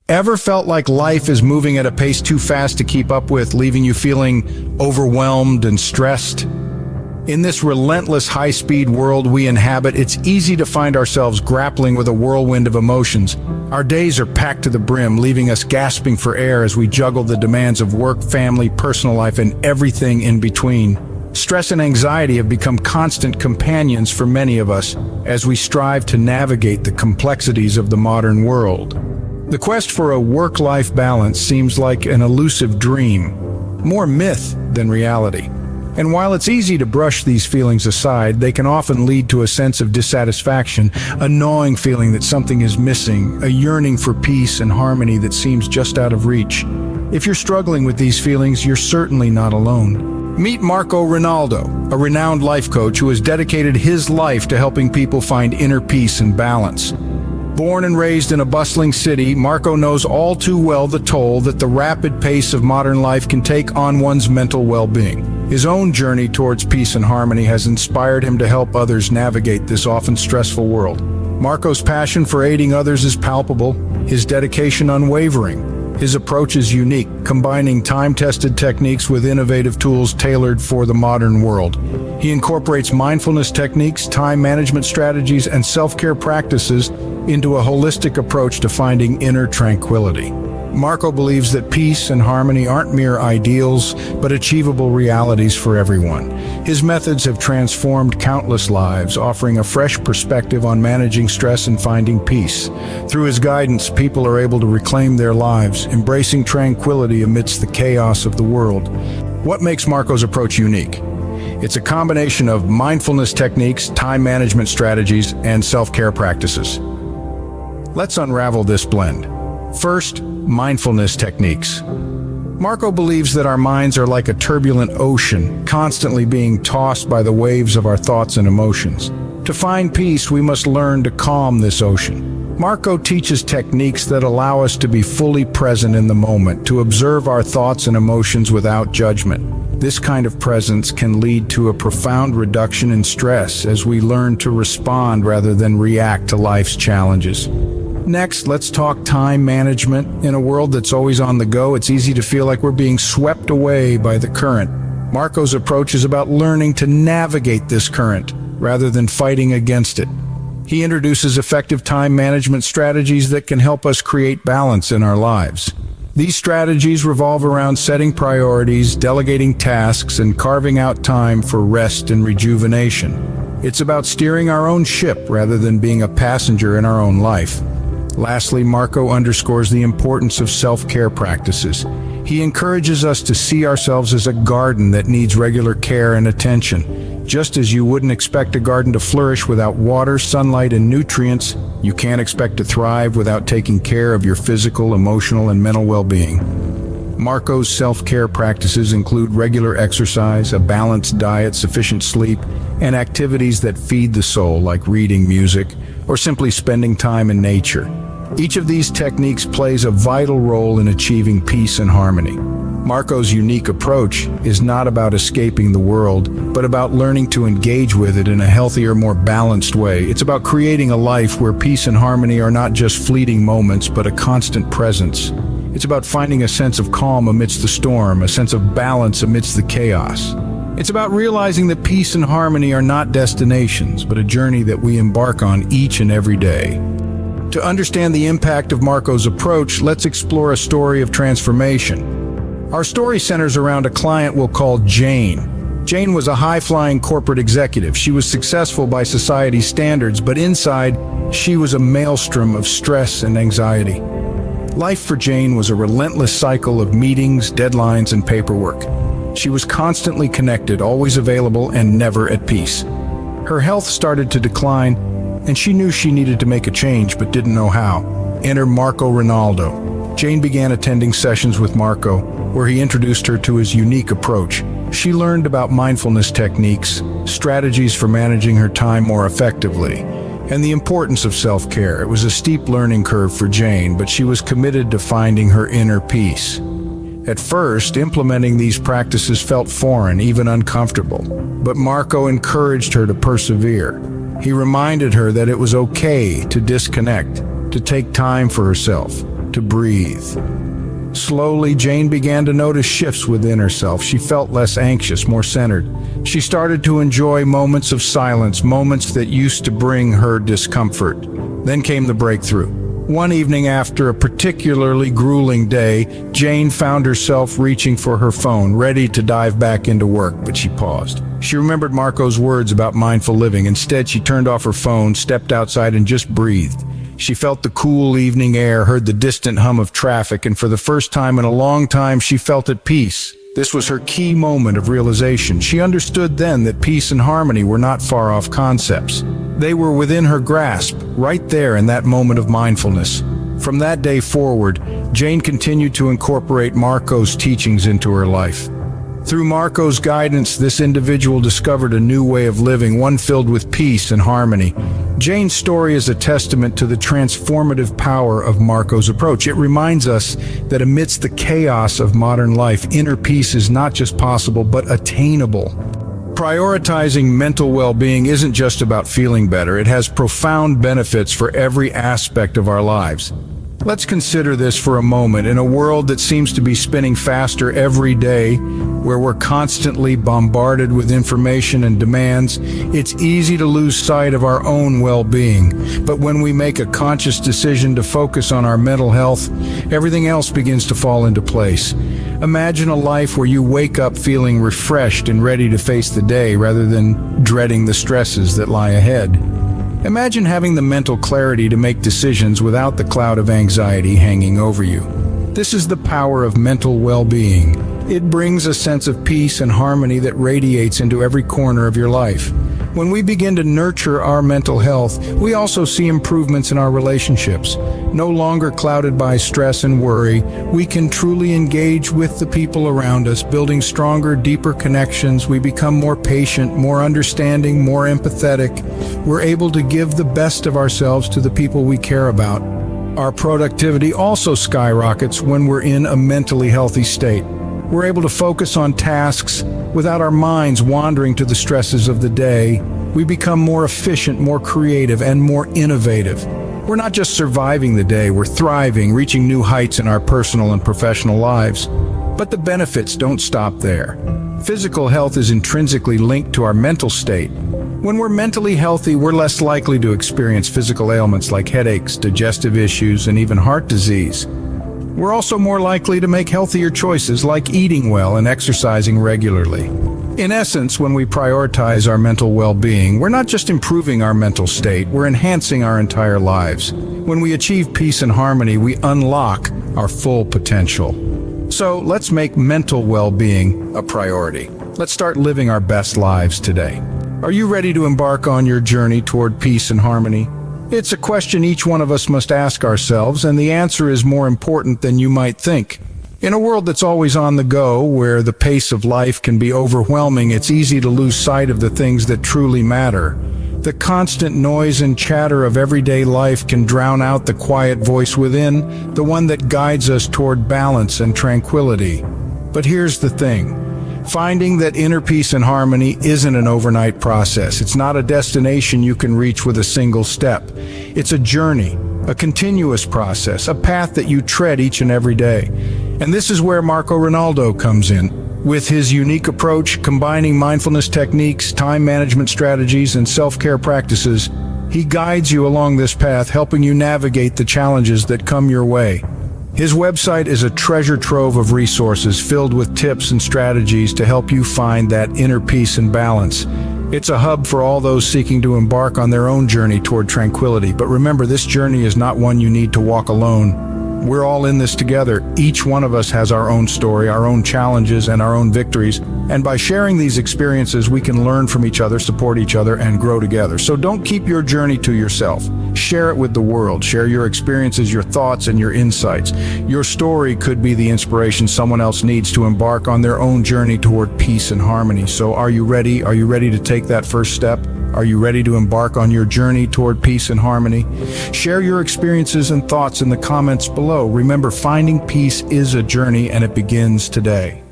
Ever felt like life is moving at a pace too fast to keep up with, leaving you feeling overwhelmed and stressed? In this relentless high-speed world we inhabit, it's easy to find ourselves grappling with a whirlwind of emotions. Our days are packed to the brim, leaving us gasping for air as we juggle the demands of work, family, personal life, and everything in between. Stress and anxiety have become constant companions for many of us as we strive to navigate the complexities of the modern world. The quest for a work-life balance seems like an elusive dream, more myth than reality. And while it's easy to brush these feelings aside, they can often lead to a sense of dissatisfaction, a gnawing feeling that something is missing, a yearning for peace and harmony that seems just out of reach. If you're struggling with these feelings, you're certainly not alone. Meet Marco Rinaldo, a renowned life coach who has dedicated his life to helping people find inner peace and balance. Born and raised in a bustling city, Marco knows all too well the toll that the rapid pace of modern life can take on one's mental well-being. His own journey towards peace and harmony has inspired him to help others navigate this often stressful world. Marco's passion for aiding others is palpable, his dedication unwavering. His approach is unique, combining time-tested techniques with innovative tools tailored for the modern world. He incorporates mindfulness techniques, time management strategies, and self-care practices into a holistic approach to finding inner tranquility. Marco believes that peace and harmony aren't mere ideals, but achievable realities for everyone. His methods have transformed countless lives, offering a fresh perspective on managing stress and finding peace. Through his guidance, people are able to reclaim their lives, embracing tranquility amidst the chaos of the world. What makes Marco's approach unique? It's a combination of mindfulness techniques, time management strategies, and self-care practices. Let's unravel this blend. First, mindfulness techniques. Marco believes that our minds are like a turbulent ocean, constantly being tossed by the waves of our thoughts and emotions. To find peace, we must learn to calm this ocean. Marco teaches techniques that allow us to be fully present in the moment, to observe our thoughts and emotions without judgment. This kind of presence can lead to a profound reduction in stress as we learn to respond rather than react to life's challenges. Next, let's talk time management. In a world that's always on the go, it's easy to feel like we're being swept away by the current. Marco's approach is about learning to navigate this current rather than fighting against it. He introduces effective time management strategies that can help us create balance in our lives. These strategies revolve around setting priorities, delegating tasks, and carving out time for rest and rejuvenation. It's about steering our own ship rather than being a passenger in our own life. Lastly, Marco underscores the importance of self-care practices. He encourages us to see ourselves as a garden that needs regular care and attention. Just as you wouldn't expect a garden to flourish without water, sunlight, and nutrients, you can't expect to thrive without taking care of your physical, emotional, and mental well-being. Marco's self-care practices include regular exercise, a balanced diet, sufficient sleep, and activities that feed the soul, like reading, music, or simply spending time in nature. Each of these techniques plays a vital role in achieving peace and harmony. Marco's unique approach is not about escaping the world, but about learning to engage with it in a healthier, more balanced way. It's about creating a life where peace and harmony are not just fleeting moments, but a constant presence. It's about finding a sense of calm amidst the storm, a sense of balance amidst the chaos. It's about realizing that peace and harmony are not destinations, but a journey that we embark on each and every day. To understand the impact of Marco's approach, let's explore a story of transformation. Our story centers around a client we'll call Jane. Jane was a high-flying corporate executive. She was successful by society's standards, but inside, she was a maelstrom of stress and anxiety. Life for Jane was a relentless cycle of meetings, deadlines, and paperwork. She was constantly connected, always available, and never at peace. Her health started to decline, and she knew she needed to make a change, but didn't know how. Enter Marco Rinaldo. Jane began attending sessions with Marco, where he introduced her to his unique approach. She learned about mindfulness techniques, strategies for managing her time more effectively, and the importance of self-care. It was a steep learning curve for Jane, but she was committed to finding her inner peace. At first, implementing these practices felt foreign, even uncomfortable, but Marco encouraged her to persevere. He reminded her that it was okay to disconnect, to take time for herself, to breathe. Slowly, Jane began to notice shifts within herself. She felt less anxious, more centered. She started to enjoy moments of silence, moments that used to bring her discomfort. Then came the breakthrough. One evening after a particularly grueling day, Jane found herself reaching for her phone, ready to dive back into work, but she paused. She remembered Marco's words about mindful living. Instead, she turned off her phone, stepped outside, and just breathed. She felt the cool evening air, heard the distant hum of traffic, and for the first time in a long time, she felt at peace. This was her key moment of realization. She understood then that peace and harmony were not far-off concepts. They were within her grasp, right there in that moment of mindfulness. From that day forward, Jane continued to incorporate Marco's teachings into her life. Through Marco's guidance, this individual discovered a new way of living, one filled with peace and harmony. Jane's story is a testament to the transformative power of Marco's approach. It reminds us that amidst the chaos of modern life, inner peace is not just possible, but attainable. Prioritizing mental well-being isn't just about feeling better. It has profound benefits for every aspect of our lives. Let's consider this for a moment. In a world that seems to be spinning faster every day, where we're constantly bombarded with information and demands, it's easy to lose sight of our own well-being. But when we make a conscious decision to focus on our mental health, everything else begins to fall into place. Imagine a life where you wake up feeling refreshed and ready to face the day rather than dreading the stresses that lie ahead. Imagine having the mental clarity to make decisions without the cloud of anxiety hanging over you. This is the power of mental well-being. It brings a sense of peace and harmony that radiates into every corner of your life. When we begin to nurture our mental health, we also see improvements in our relationships. No longer clouded by stress and worry, we can truly engage with the people around us, building stronger, deeper connections. We become more patient, more understanding, more empathetic. We're able to give the best of ourselves to the people we care about. Our productivity also skyrockets when we're in a mentally healthy state. We're able to focus on tasks without our minds wandering to the stresses of the day. We become more efficient, more creative, and more innovative. We're not just surviving the day, we're thriving, reaching new heights in our personal and professional lives. But the benefits don't stop there. Physical health is intrinsically linked to our mental state. When we're mentally healthy, we're less likely to experience physical ailments like headaches, digestive issues, and even heart disease. We're also more likely to make healthier choices like eating well and exercising regularly. In essence, when we prioritize our mental well-being, we're not just improving our mental state, we're enhancing our entire lives. When we achieve peace and harmony, we unlock our full potential. So let's make mental well-being a priority. Let's start living our best lives today. Are you ready to embark on your journey toward peace and harmony? It's a question each one of us must ask ourselves, and the answer is more important than you might think. In a world that's always on the go, where the pace of life can be overwhelming, it's easy to lose sight of the things that truly matter. The constant noise and chatter of everyday life can drown out the quiet voice within, the one that guides us toward balance and tranquility. But here's the thing. Finding that inner peace and harmony isn't an overnight process. It's not a destination you can reach with a single step. It's a journey, a continuous process, a path that you tread each and every day. And this is where Marco Rinaldo comes in. With his unique approach, combining mindfulness techniques, time management strategies, and self-care practices, he guides you along this path, helping you navigate the challenges that come your way. His website is a treasure trove of resources filled with tips and strategies to help you find that inner peace and balance. It's a hub for all those seeking to embark on their own journey toward tranquility. But remember, this journey is not one you need to walk alone. We're all in this together. Each one of us has our own story, our own challenges, and our own victories. And by sharing these experiences, we can learn from each other, support each other, and grow together. So don't keep your journey to yourself. Share it with the world. Share your experiences, your thoughts, and your insights. Your story could be the inspiration someone else needs to embark on their own journey toward peace and harmony. So are you ready? Are you ready to take that first step? Are you ready to embark on your journey toward peace and harmony? Share your experiences and thoughts in the comments below. Remember, finding peace is a journey, and it begins today.